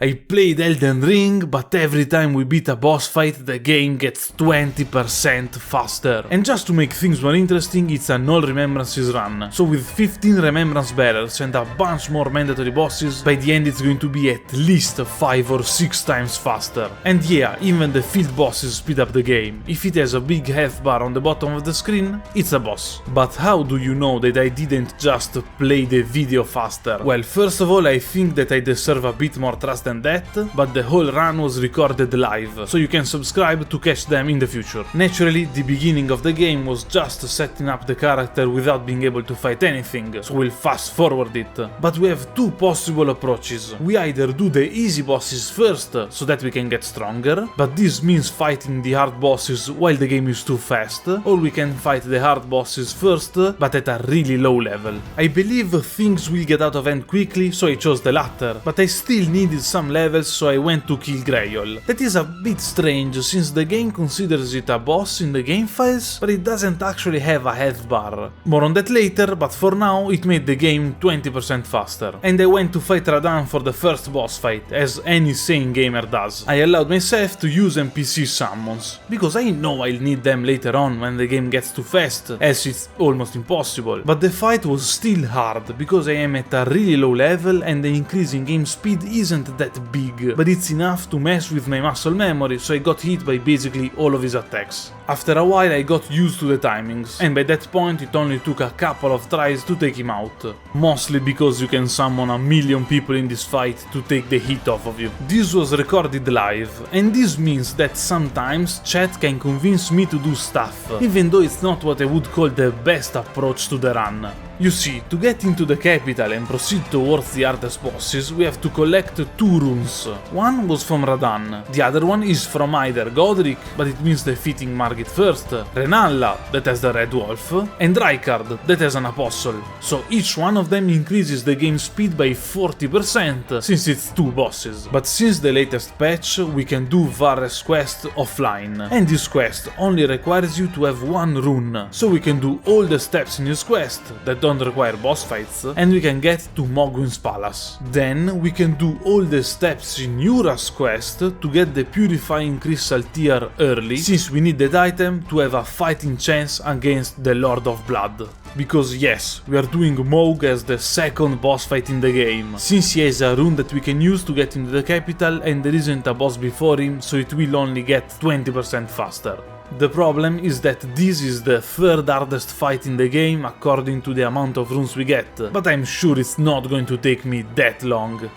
I played Elden Ring, but every time we beat a boss fight, the game gets 20% faster. And just to make things more interesting, it's an all remembrances run. So with 15 remembrance barrels and a bunch more mandatory bosses, by the end it's going to be at least 5 or 6 times faster. And yeah, even the field bosses speed up the game. If it has a big health bar on the bottom of the screen, it's a boss. But how do you know that I didn't just play the video faster? Well, first of all, I think that I deserve a bit more trust than that, but the whole run was recorded live, so you can subscribe to catch them in the future. Naturally, the beginning of the game was just setting up the character without being able to fight anything, so we'll fast forward it. But we have two possible approaches. We either do the easy bosses first, so that we can get stronger, but this means fighting the hard bosses while the game is too fast, or we can fight the hard bosses first, but at a really low level. I believe things will get out of hand quickly, so I chose the latter, but I still needed some levels, so I went to kill Greyol. That is a bit strange, since the game considers it a boss in the game files, but it doesn't actually have a health bar. More on that later, but for now it made the game 20% faster. And I went to fight Radahn for the first boss fight, as any sane gamer does. I allowed myself to use NPC summons, because I know I'll need them later on when the game gets too fast, as it's almost impossible. But the fight was still hard, because I am at a really low level and the increase in game speed isn't that big, but it's enough to mess with my muscle memory, so I got hit by basically all of his attacks. After a while I got used to the timings, and by that point it only took a couple of tries to take him out. Mostly because you can summon a million people in this fight to take the heat off of you. This was recorded live, and this means that sometimes chat can convince me to do stuff, even though it's not what I would call the best approach to the run. You see, to get into the capital and proceed towards the hardest bosses, we have to collect 2 runes. One was from Radahn, the other one is from either Godric, but it means defeating Margit first, Renalla, that has the Red Wolf, and Rykard, that has an Apostle. So each one of them increases the game speed by 40%, since it's 2 bosses. But since the latest patch, we can do Varres quest offline, and this quest only requires you to have 1 rune, so we can do all the steps in this quest that don't require boss fights, and we can get to Mohgwyn's palace. Then we can do all the steps in Yura's quest to get the Purifying Crystal tier early, since we need that item to have a fighting chance against the Lord of Blood. Because yes, we are doing Mohg as the second boss fight in the game, since he has a rune that we can use to get into the capital and there isn't a boss before him, so it will only get 20% faster. The problem is that this is the 3rd hardest fight in the game according to the amount of runes we get, but I'm sure it's not going to take me that long.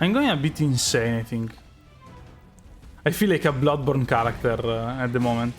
I'm going a bit insane, I think. I feel like a Bloodborne character at the moment.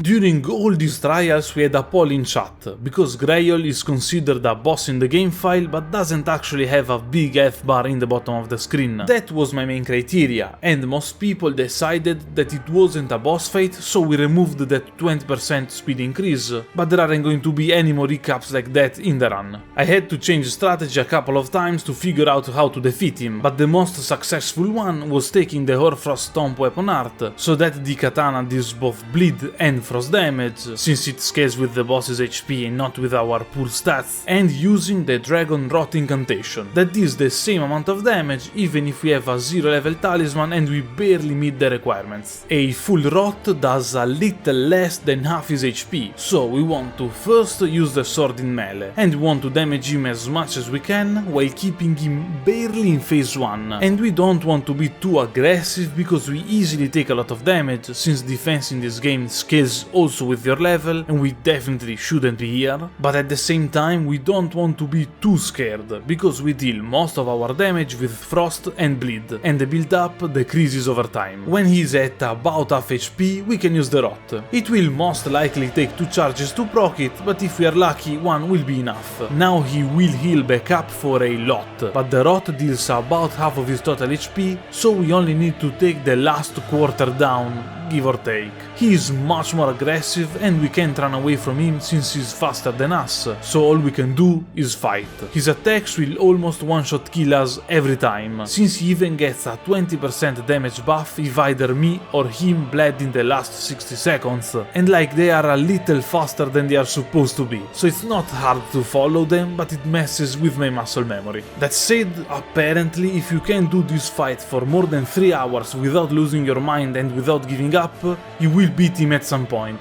During all these trials we had a poll in chat, because Greyol is considered a boss in the game file but doesn't actually have a big health bar in the bottom of the screen. That was my main criteria, and most people decided that it wasn't a boss fight, so we removed that 20% speed increase, but there aren't going to be any more recaps like that in the run. I had to change strategy a couple of times to figure out how to defeat him, but the most successful one was taking the Hoarfrost Stomp weapon art, so that the katana deals both bleed and frost damage, since it scales with the boss's HP and not with our poor stats, and using the Dragon Rot incantation, that deals the same amount of damage even if we have a 0 level talisman and we barely meet the requirements. A full rot does a little less than half his HP, so we want to first use the sword in melee, and we want to damage him as much as we can while keeping him barely in phase 1, and we don't want to be too aggressive because we easily take a lot of damage, since defense in this game scales also with your level and we definitely shouldn't be here, but at the same time we don't want to be too scared, because we deal most of our damage with frost and bleed, and the build up decreases over time. When he's at about half HP we can use the rot. It will most likely take 2 charges to proc it, but if we are lucky 1 will be enough. Now he will heal back up for a lot, but the rot deals about half of his total HP, so we only need to take the last quarter down, give or take. He is much more aggressive and we can't run away from him since he's faster than us, so all we can do is fight. His attacks will almost one-shot kill us every time, since he even gets a 20% damage buff if either me or him bled in the last 60 seconds, and like they are a little faster than they are supposed to be, so it's not hard to follow them, but it messes with my muscle memory. That said, apparently if you can do this fight for more than 3 hours without losing your mind and without giving up, you will beat him at some point.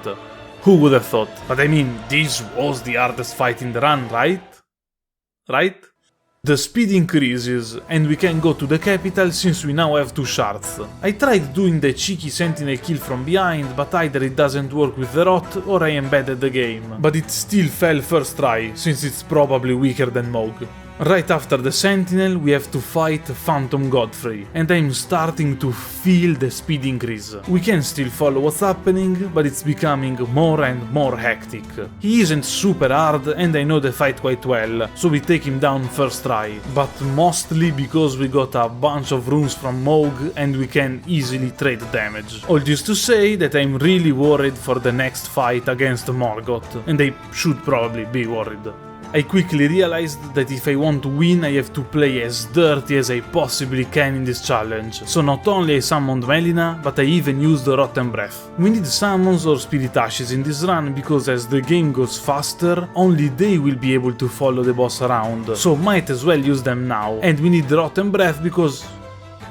Who would have thought? But I mean, this was the hardest fight in the run, right? Right? The speed increases, and we can go to the capital since we now have 2 shards. I tried doing the cheeky sentinel kill from behind, but either it doesn't work with the rot or I am bad at the game. But it still fell first try, since it's probably weaker than Mohg. Right after the sentinel we have to fight Phantom Godfrey, and I'm starting to feel the speed increase. We can still follow what's happening, but it's becoming more and more hectic. He isn't super hard and I know the fight quite well, so we take him down first try, but mostly because we got a bunch of runes from Mohg and we can easily trade damage. All this to say that I'm really worried for the next fight against Morgoth, and I should probably be worried. I quickly realized that if I want to win I have to play as dirty as I possibly can in this challenge, so not only I summoned Melina, but I even used the Rotten Breath. We need summons or spirit ashes in this run because as the game goes faster, only they will be able to follow the boss around, so might as well use them now, and we need the Rotten Breath because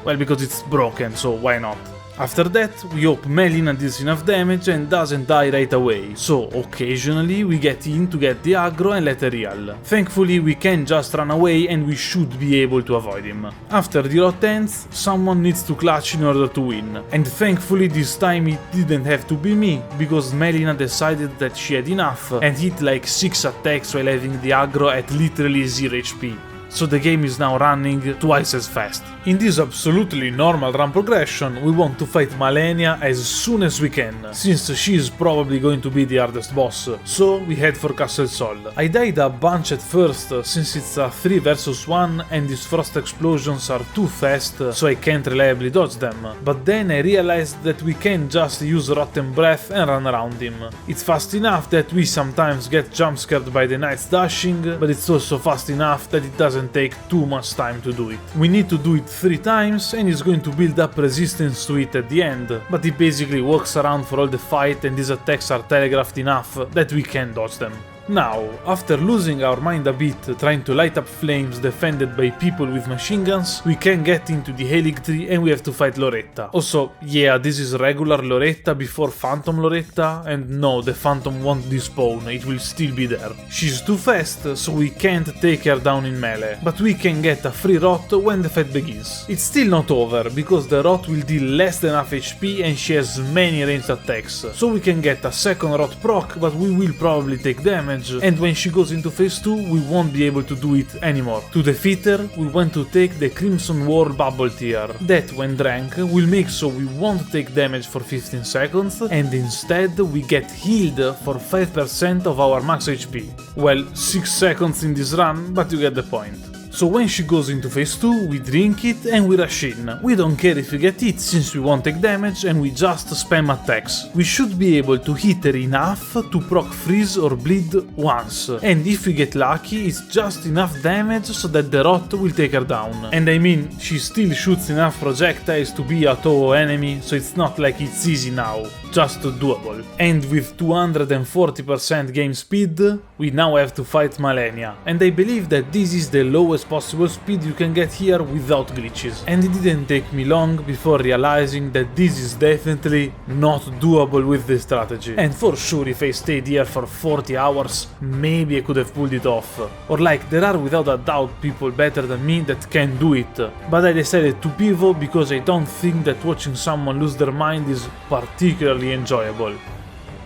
it's broken, so why not? After that, we hope Melina deals enough damage and doesn't die right away, so occasionally we get in to get the aggro and let her heal. Thankfully we can just run away and we should be able to avoid him. After the rot ends, someone needs to clutch in order to win, and thankfully this time it didn't have to be me, because Melina decided that she had enough and hit like 6 attacks while having the aggro at literally 0 HP. So the game is now running twice as fast. In this absolutely normal run progression, we want to fight Malenia as soon as we can, since she is probably going to be the hardest boss, so we head for Castle Sol. I died a bunch at first, since it's a 3 vs 1 and these frost explosions are too fast, so I can't reliably dodge them, but then I realized that we can just use Rotten Breath and run around him. It's fast enough that we sometimes get jumpscared by the knights dashing, but it's also fast enough that it doesn't take too much time to do it. We need to do it 3 times and he's going to build up resistance to it at the end, but he basically walks around for all the fight and his attacks are telegraphed enough that we can dodge them. Now, after losing our mind a bit trying to light up flames defended by people with machine guns, we can get into the Haligtree and we have to fight Loretta. Also, yeah, this is regular Loretta before Phantom Loretta, and no, the Phantom won't despawn, it will still be there. She's too fast, so we can't take her down in melee, but we can get a free rot when the fight begins. It's still not over, because the rot will deal less than half HP and she has many ranged attacks, so we can get a second rot proc, but we will probably take damage, and when she goes into phase 2 we won't be able to do it anymore. To defeat her, we want to take the Crimson War Bubble Tier. That, when drank, will make so we won't take damage for 15 seconds, and instead we get healed for 5% of our max HP. Well, 6 seconds in this run, but you get the point. So when she goes into phase 2, we drink it and we rush in. We don't care if we get hit since we won't take damage and we just spam attacks. We should be able to hit her enough to proc freeze or bleed once. And if we get lucky, it's just enough damage so that the rot will take her down. And I mean, she still shoots enough projectiles to be a Toho enemy, so it's not like it's easy now, just doable. And with 240% game speed, we now have to fight Malenia. And I believe that this is the lowest possible speed you can get here without glitches. And it didn't take me long before realizing that this is definitely not doable with this strategy. And for sure if I stayed here for 40 hours, maybe I could have pulled it off. Or like, there are without a doubt people better than me that can do it. But I decided to pivot because I don't think that watching someone lose their mind is particularly enjoyable.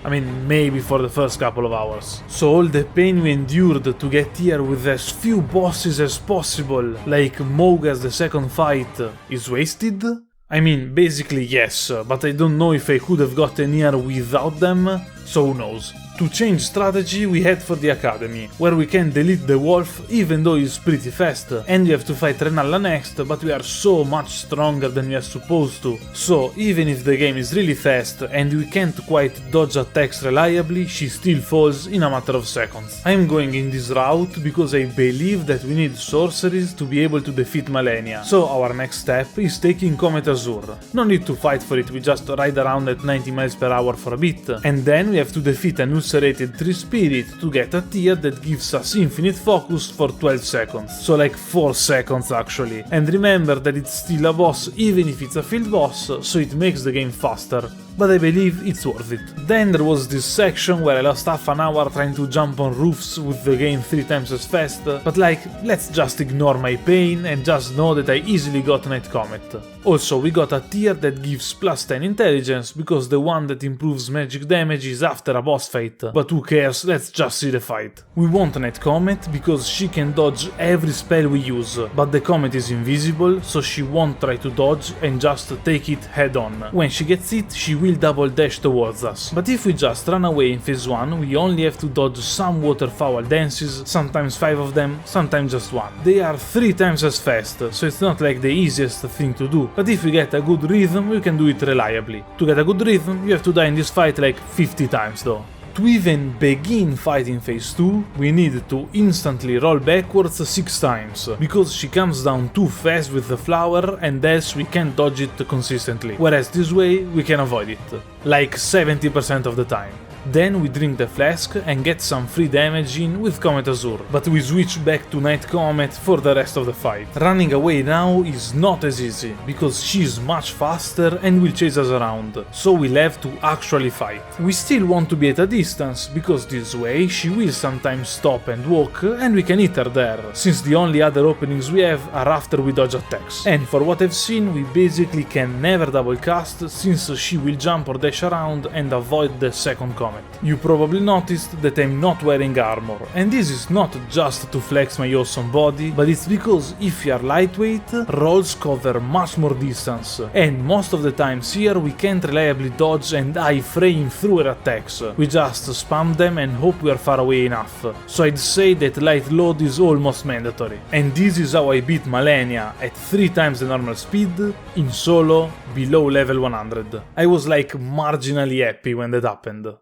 I mean, maybe for the first couple of hours. So all the pain we endured to get here with as few bosses as possible, like Mohg as the second fight, is wasted? I mean, basically yes, but I don't know if I could have gotten here without them, so who knows. To change strategy, we head for the academy, where we can delete the wolf even though he's pretty fast, and we have to fight Renala next, but we are so much stronger than we are supposed to. So even if the game is really fast and we can't quite dodge attacks reliably, she still falls in a matter of seconds. I'm going in this route because I believe that we need sorceries to be able to defeat Malenia, so our next step is taking Comet Azure. No need to fight for it, we just ride around at 90 miles per hour for a bit, and then we have to defeat an ulcerated tree spirit to get a tier that gives us infinite focus for 12 seconds, so like 4 seconds actually. And remember that it's still a boss even if it's a field boss, so it makes the game faster, but I believe it's worth it. Then there was this section where I lost half an hour trying to jump on roofs with the game 3 times as fast, but like, let's just ignore my pain and just know that I easily got Night Comet. Also, we got a tier that gives plus 10 intelligence, because the one that improves magic damage is after a boss fight, but who cares, let's just see the fight. We want Night Comet because she can dodge every spell we use, but the comet is invisible, so she won't try to dodge and just take it head on. When she gets hit, she will double dash towards us, but if we just run away in phase 1, we only have to dodge some waterfowl dances, sometimes 5 of them, sometimes just 1. They are 3 times as fast, so it's not like the easiest thing to do, but if we get a good rhythm, we can do it reliably. To get a good rhythm, you have to die in this fight like 50 times though. To even begin fighting phase 2, we need to instantly roll backwards 6 times, because she comes down too fast with the flower and else we can't dodge it consistently, whereas this way we can avoid it, like 70% of the time. Then we drink the flask and get some free damage in with Comet Azure, but we switch back to Night Comet for the rest of the fight. Running away now is not as easy, because she's much faster and will chase us around, so we'll have to actually fight. We still want to be at a distance, because this way she will sometimes stop and walk and we can hit her there, since the only other openings we have are after we dodge attacks. And for what I've seen, we basically can never double cast, since she will jump or dash around and avoid the second comet. You probably noticed that I'm not wearing armor, and this is not just to flex my awesome body, but it's because if you are lightweight, rolls cover much more distance, and most of the times here we can't reliably dodge and I-frame through her attacks. We just spam them and hope we are far away enough, so I'd say that light load is almost mandatory. And this is how I beat Malenia at 3 times the normal speed, in solo, below level 100. I was like marginally happy when that happened.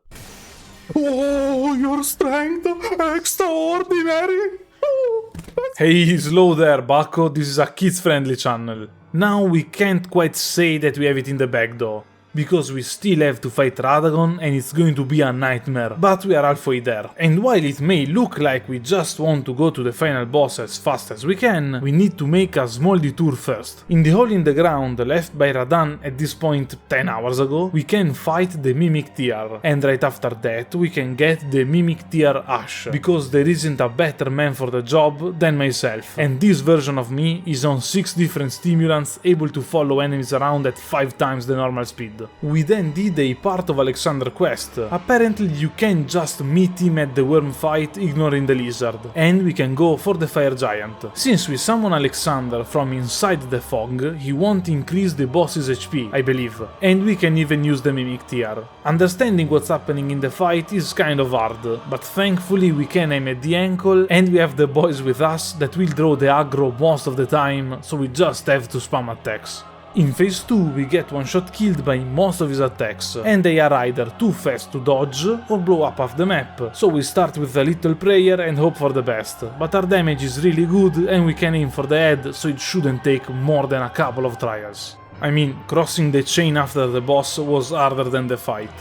Oh, your strength! Extraordinary! Hey, slow there, bucko, this is a kids-friendly channel. Now we can't quite say that we have it in the bag though, because we still have to fight Radagon and it's going to be a nightmare, but we are halfway there. And while it may look like we just want to go to the final boss as fast as we can, we need to make a small detour first. In the hole in the ground left by Radahn at this point 10 hours ago, we can fight the Mimic Tier, and right after that we can get the Mimic Tier Ash, because there isn't a better man for the job than myself, and this version of me is on 6 different stimulants able to follow enemies around at 5 times the normal speed. We then did a part of Alexander quest. Apparently you can just meet him at the worm fight ignoring the lizard, and we can go for the fire giant. Since we summon Alexander from inside the fog, he won't increase the boss's HP, I believe, and we can even use the Mimic Tier. Understanding what's happening in the fight is kind of hard, but thankfully we can aim at the ankle, and we have the boys with us that will draw the aggro most of the time, so we just have to spam attacks. In phase 2 we get one shot killed by most of his attacks, and they are either too fast to dodge or blow up half the map, so we start with a little prayer and hope for the best, but our damage is really good and we can aim for the head, so it shouldn't take more than a couple of trials. I mean, crossing the chain after the boss was harder than the fight.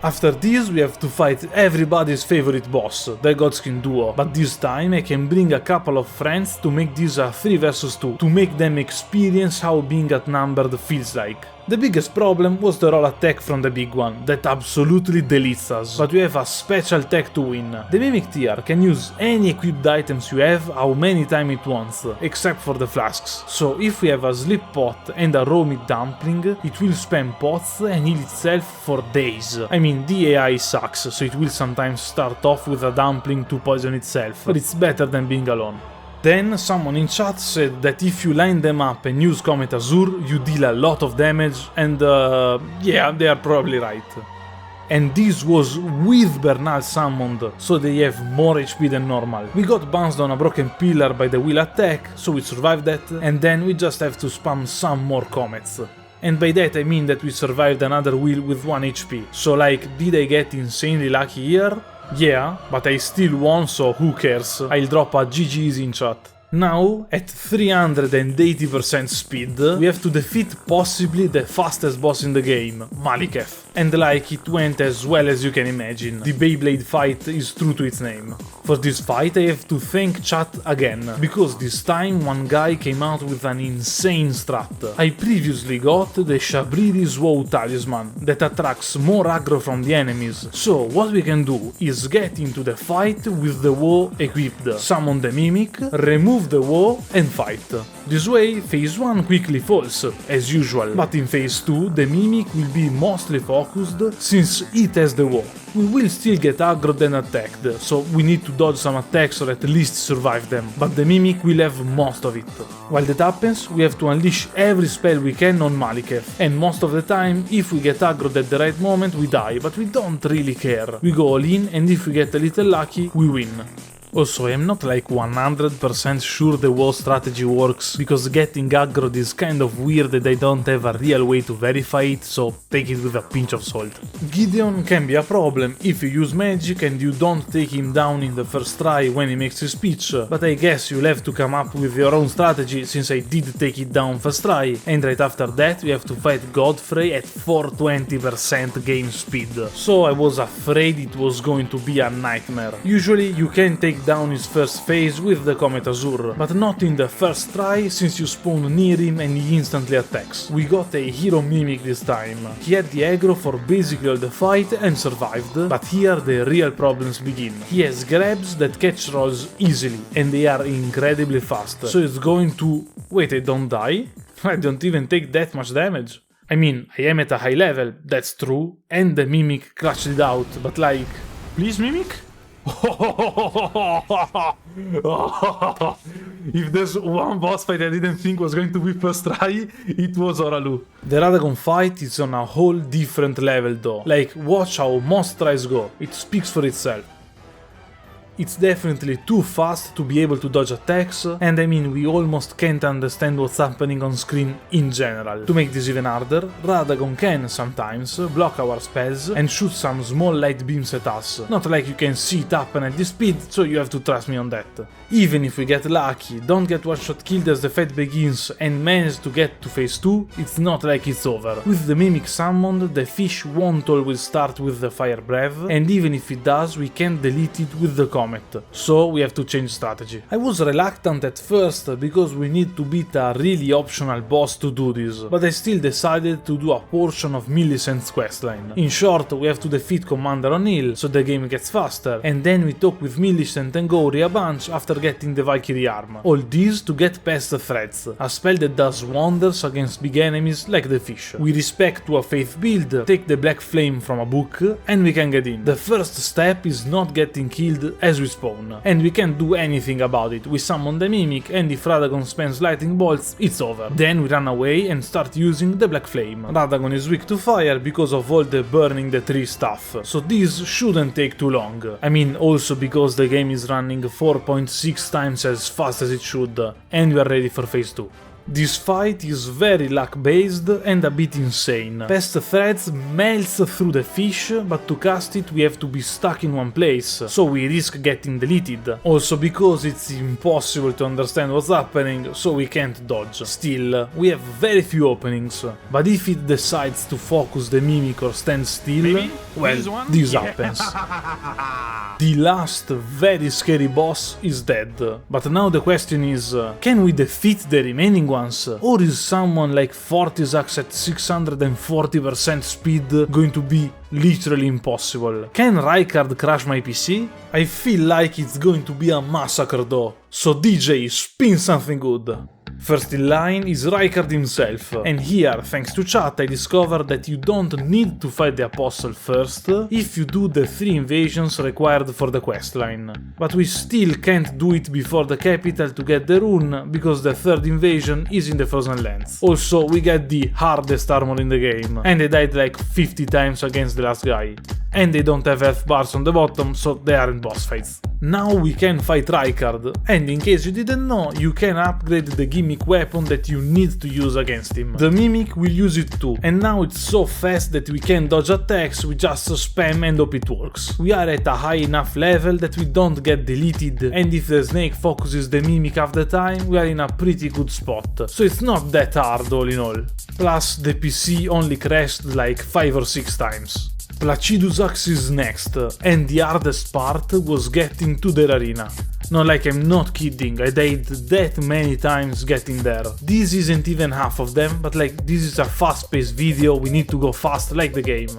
After this we have to fight everybody's favorite boss, the Godskin duo, but this time I can bring a couple of friends to make this a 3 vs 2, to make them experience how being outnumbered feels like. The biggest problem was the roll attack from the big one, that absolutely deletes us, but we have a special tech to win. The Mimic Tier can use any equipped items you have how many times it wants, except for the flasks. So if we have a sleep pot and a raw meat dumpling, it will spam pots and heal itself for days. I mean, the AI sucks, so it will sometimes start off with a dumpling to poison itself, but it's better than being alone. Then someone in chat said that if you line them up and use Comet Azure, you deal a lot of damage, and yeah, they are probably right. And this was with Bernal summoned, so they have more HP than normal. We got bounced on a broken pillar by the wheel attack, so we survived that, and then we just have to spam some more comets. And by that I mean that we survived another wheel with 1 HP. So like, did I get insanely lucky here? Yeah, but I still won, so who cares? I'll drop a GG's in chat. Now, at 380% speed, we have to defeat possibly the fastest boss in the game, Maliketh. And like, it went as well as you can imagine. The Beyblade fight is true to its name. For this fight I have to thank chat again, because this time one guy came out with an insane strat. I previously got the Shabriri's Woe talisman, that attracts more aggro from the enemies. So what we can do is get into the fight with the Woe equipped, summon the Mimic, remove the Woe and fight. This way, phase 1 quickly falls, as usual, but in phase 2 the Mimic will be mostly focused since it has the Woe. We will still get aggroed and attacked, so we need to dodge some attacks or at least survive them, but the Mimic will have most of it. While that happens, we have to unleash every spell we can on Maliketh, and most of the time, if we get aggroed at the right moment, we die, but we don't really care. We go all in, and if we get a little lucky, we win. Also, I am not like 100% sure the Woe strategy works, because getting aggroed is kind of weird and I don't have a real way to verify it, so take it with a pinch of salt. Gideon can be a problem if you use magic and you don't take him down in the first try when he makes his speech, but I guess you'll have to come up with your own strategy since I did take it down first try, and right after that we have to fight Godfrey at 420% game speed, so I was afraid it was going to be a nightmare. Usually you can take down his first phase with the Comet Azure, but not in the first try since you spawn near him and he instantly attacks. We got a hero Mimic this time. He had the aggro for basically all the fight and survived, but here the real problems begin. He has grabs that catch rolls easily and they are incredibly fast, so it's going to... Wait, I don't die? I don't even take that much damage. I mean, I am at a high level, that's true, and the Mimic clutched it out, but like... Please, Mimic? If there's one boss fight I didn't think was going to be first try, it was Oralu. The Radagon fight is on a whole different level though. Like, watch how most tries go, it speaks for itself. It's definitely too fast to be able to dodge attacks, and I mean we almost can't understand what's happening on screen in general. To make this even harder, Radagon can sometimes block our spells and shoot some small light beams at us. Not like you can see it happen at this speed, so you have to trust me on that. Even if we get lucky, don't get one-shot killed as the fight begins and manage to get to phase 2, it's not like it's over. With the Mimic summoned, the fish won't always start with the fire breath, and even if it does, we can't delete it with the comet, so we have to change strategy. I was reluctant at first because we need to beat a really optional boss to do this, but I still decided to do a portion of Millicent's questline. In short, we have to defeat Commander O'Neill so the game gets faster, and then we talk with Millicent and Gory a bunch after getting the Valkyrie arm. All this to get past the threats, a spell that does wonders against big enemies like the fish. We respec to a faith build, take the black flame from a book, and we can get in. The first step is not getting killed as we spawn, and we can't do anything about it. We summon the Mimic, and if Radagon spends lightning bolts, it's over. Then we run away and start using the black flame. Radagon is weak to fire because of all the burning the tree stuff, so this shouldn't take too long. I mean, also because the game is running 4.6 times as fast as it should, and we are ready for phase 2. This fight is very luck based and a bit insane. Pest Threads melts through the fish, but to cast it we have to be stuck in one place, so we risk getting deleted. Also because it's impossible to understand what's happening, so we can't dodge. Still, we have very few openings, but if it decides to focus the Mimic or stand still, well, this happens. The last very scary boss is dead, but now the question is, can we defeat the remaining ones, or is someone like Fortisax at 640% speed going to be literally impossible? Can Rykard crash my PC? I feel like it's going to be a massacre though, so DJ, spin something good. First in line is Rykard himself, and here, thanks to chat, I discovered that you don't need to fight the Apostle first if you do the 3 invasions required for the questline. But we still can't do it before the capital to get the rune, because the 3rd invasion is in the Frozen Lands. Also, we get the hardest armor in the game, and I died like 50 times against the last guy. And they don't have health bars on the bottom, so they aren't boss fights. Now we can fight Rykard, and in case you didn't know, you can upgrade the gimmick weapon that you need to use against him. The Mimic will use it too, and now it's so fast that we can dodge attacks with just spam and hope it works. We are at a high enough level that we don't get deleted, and if the snake focuses the Mimic half the time, we are in a pretty good spot, so it's not that hard all in all. Plus, the PC only crashed like 5 or 6 times. Placidus is next, and the hardest part was getting to their arena. No, like, I'm not kidding, I died that many times getting there. This isn't even half of them, but like, this is a fast-paced video, we need to go fast like the game.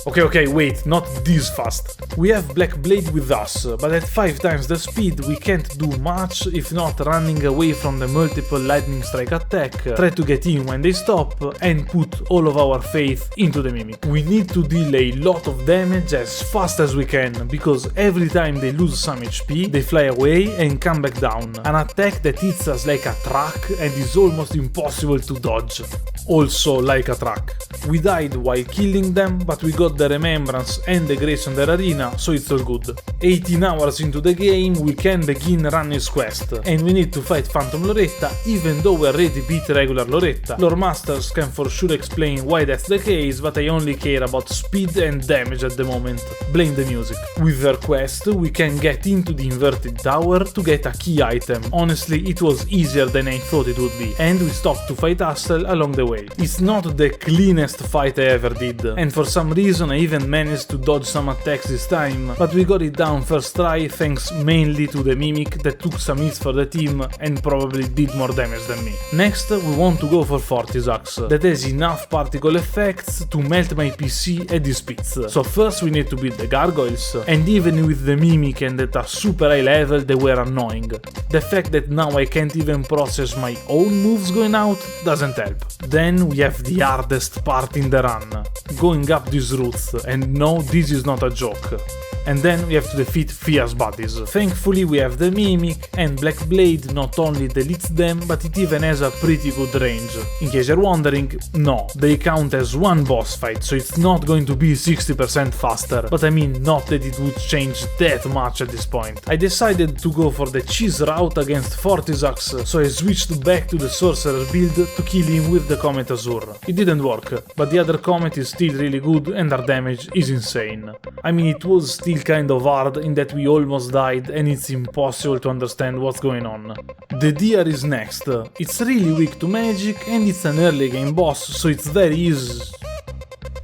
Okay, wait, not this fast. We have Black Blade with us, but at 5 times the speed we can't do much if not running away from the multiple lightning strike attack, try to get in when they stop, and put all of our faith into the Mimic. We need to deal a lot of damage as fast as we can, because every time they lose some HP, they fly away and come back down. An attack that hits us like a truck and is almost impossible to dodge. Also like a truck. We died while killing them, but we got the Remembrance and the Grace on their arena, so it's all good. 18 hours into the game, we can begin Ranni's quest, and we need to fight Phantom Loretta, even though we already beat regular Loretta. Lore Masters can for sure explain why that's the case, but I only care about speed and damage at the moment. Blame the music. With her quest, we can get into the inverted tower to get a key item. Honestly, it was easier than I thought it would be, and we stopped to fight Hassel along the way. It's not the cleanest fight I ever did, and for some reason I even managed to dodge some attacks this time, but we got it down first try thanks mainly to the Mimic that took some hits for the team and probably did more damage than me. Next, we want to go for Fortisax, that has enough particle effects to melt my PC at this speeds. So first we need to beat the gargoyles, and even with the Mimic and at a super high level they were annoying. The fact that now I can't even process my own moves going out doesn't help. Then we have the hardest part in the run, going up these routes, and no, this is not a joke. And then we have to defeat Fia's buddies. Thankfully we have the Mimic, and Black Blade not only deletes them, but it even has a pretty good range. In case you're wondering, no, they count as one boss fight, so it's not going to be 60% faster, but I mean not that it would change that much at this point. I decided to go for the cheese route against Fortisax, so I switched back to the sorcerer build to kill him with the Comet Azure. It didn't work, but the other Comet is still really good and our damage is insane. I mean, it was still kind of hard in that we almost died and it's impossible to understand what's going on. The Deer is next. It's really weak to magic and it's an early game boss, so it's very easy.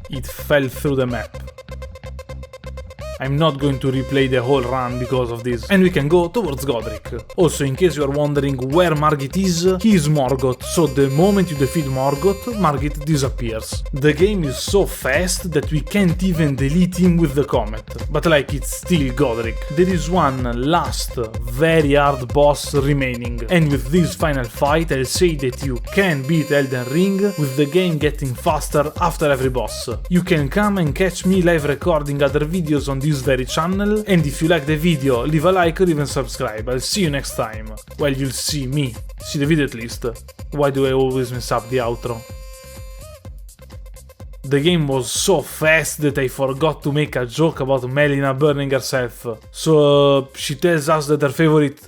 It fell through the map. I'm not going to replay the whole run because of this. And we can go towards Godric. Also, in case you are wondering where Margit is, he is Morgoth, so the moment you defeat Morgoth, Margit disappears. The game is so fast that we can't even delete him with the Comet, but like it's still Godric. There is one last, very hard boss remaining, and with this final fight I'll say that you can beat Elden Ring with the game getting faster after every boss. You can come and catch me live recording other videos on this very channel, and if you like the video, leave a like or even subscribe. I'll see you next time. Well, you'll see me. See the video at least. Why do I always mess up the outro? The game was so fast that I forgot to make a joke about Melina burning herself. So she tells us that her favorite